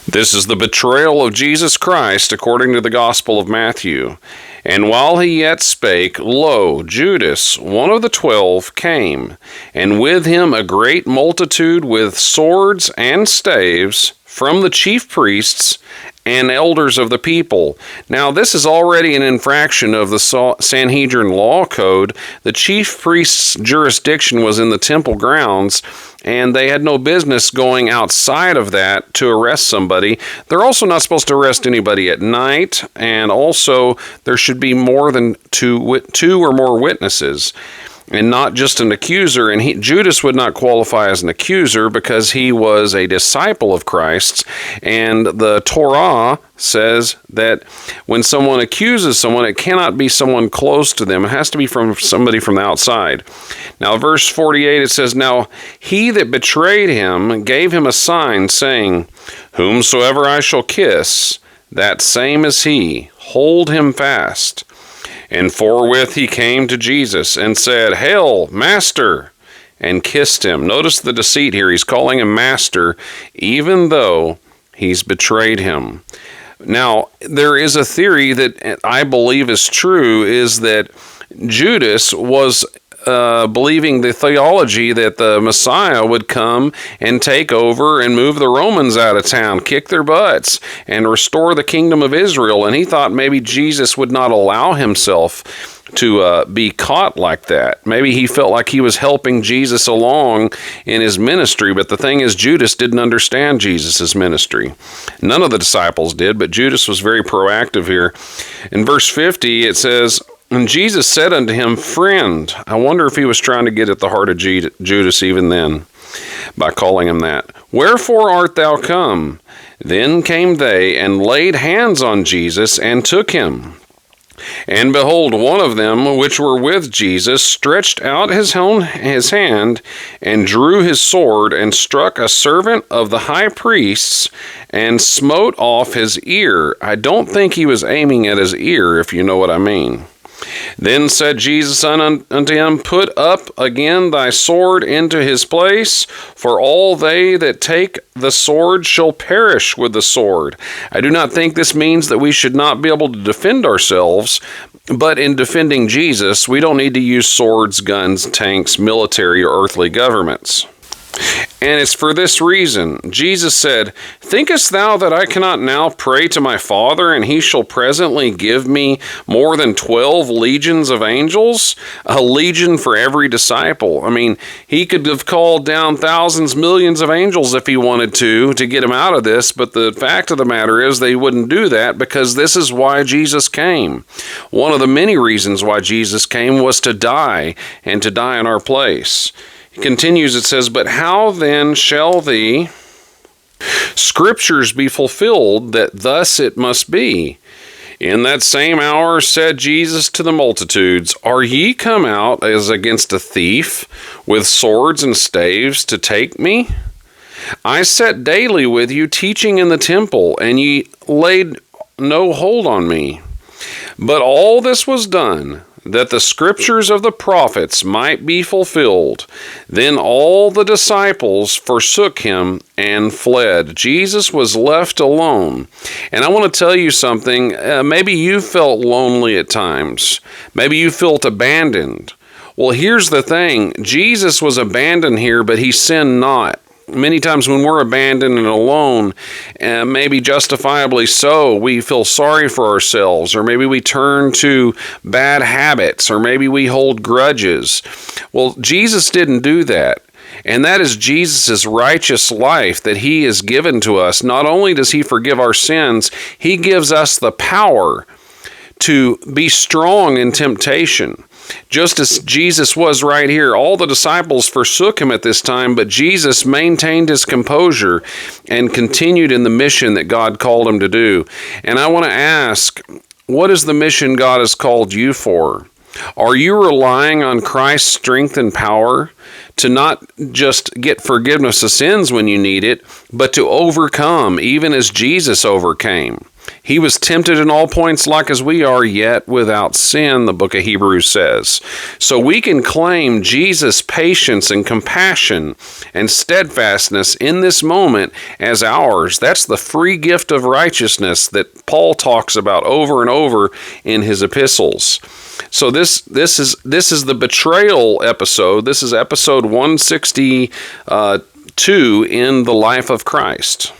This is the betrayal of Jesus Christ according to the Gospel of Matthew. And while he yet spake, lo, Judas, one of the 12, came, and with him a great multitude with swords and staves from the chief priests and elders of the people. Now, this is already an infraction of the Sanhedrin law code. The chief priest's jurisdiction was in the temple grounds, and they had no business going outside of that to arrest somebody. They're also not supposed to arrest anybody at night, and also there should be more than two or more witnesses, and not just an accuser. And Judas would not qualify as an accuser because he was a disciple of Christ's, and the Torah says that when someone accuses someone, it cannot be someone close to them. It has to be from somebody from the outside. Now, verse 48, it says, Now he that betrayed him gave him a sign, saying, Whomsoever I shall kiss, that same is he. Hold him fast. And forthwith he came to Jesus and said, Hail, Master, and kissed him. Notice the deceit here. He's calling him Master, even though he's betrayed him. Now, there is a theory that I believe is true, is that Judas was believing the theology that the Messiah would come and take over and move the Romans out of town, kick their butts, and restore the kingdom of Israel. And he thought maybe Jesus would not allow himself to be caught like that. Maybe he felt like he was helping Jesus along in his ministry, but the thing is, Judas didn't understand Jesus' ministry. None of the disciples did, but Judas was very proactive here. In verse 50, it says, And Jesus said unto him, Friend. I wonder if he was trying to get at the heart of Judas even then, by calling him that. Wherefore art thou come? Then came they, and laid hands on Jesus, and took him. And behold, one of them which were with Jesus stretched out his hand, and drew his sword, and struck a servant of the high priest's, and smote off his ear. I don't think he was aiming at his ear, if you know what I mean. Then said Jesus unto him, Put up again thy sword into his place, for all they that take the sword shall perish with the sword. I do not think this means that we should not be able to defend ourselves, but in defending Jesus, we don't need to use swords, guns, tanks, military, or earthly governments. And it's for this reason. Jesus said, Thinkest thou that I cannot now pray to my Father, and he shall presently give me more than 12 legions of angels? A legion for every disciple. I mean, he could have called down thousands, millions of angels if he wanted to get him out of this, but the fact of the matter is they wouldn't do that, because this is why Jesus came. One of the many reasons why Jesus came was to die, and to die in our place. It continues, it says, But how then shall the scriptures be fulfilled, that thus it must be? In that same hour said Jesus to the multitudes, Are ye come out as against a thief, with swords and staves, to take me? I sat daily with you, teaching in the temple, and ye laid no hold on me. But all this was done, that the scriptures of the prophets might be fulfilled. Then all the disciples forsook him and fled. Jesus was left alone. And I want to tell you something. Maybe you felt lonely at times. Maybe you felt abandoned. Well, here's the thing. Jesus was abandoned here, but he sinned not. Many times when we're abandoned and alone, maybe justifiably so, we feel sorry for ourselves, or maybe we turn to bad habits, or maybe we hold grudges. Well, Jesus didn't do that. And that is Jesus' righteous life that he has given to us. Not only does he forgive our sins, he gives us the power to be strong in temptation. Just as Jesus was right here, all the disciples forsook him at this time, but Jesus maintained his composure and continued in the mission that God called him to do. And I want to ask, what is the mission God has called you for? Are you relying on Christ's strength and power to not just get forgiveness of sins when you need it, but to overcome, even as Jesus overcame? He was tempted in all points like as we are, yet without sin, the book of Hebrews says. So we can claim Jesus' patience and compassion and steadfastness in this moment as ours. That's the free gift of righteousness that Paul talks about over and over in his epistles. So this is the betrayal episode. This is episode 162 in the life of Christ.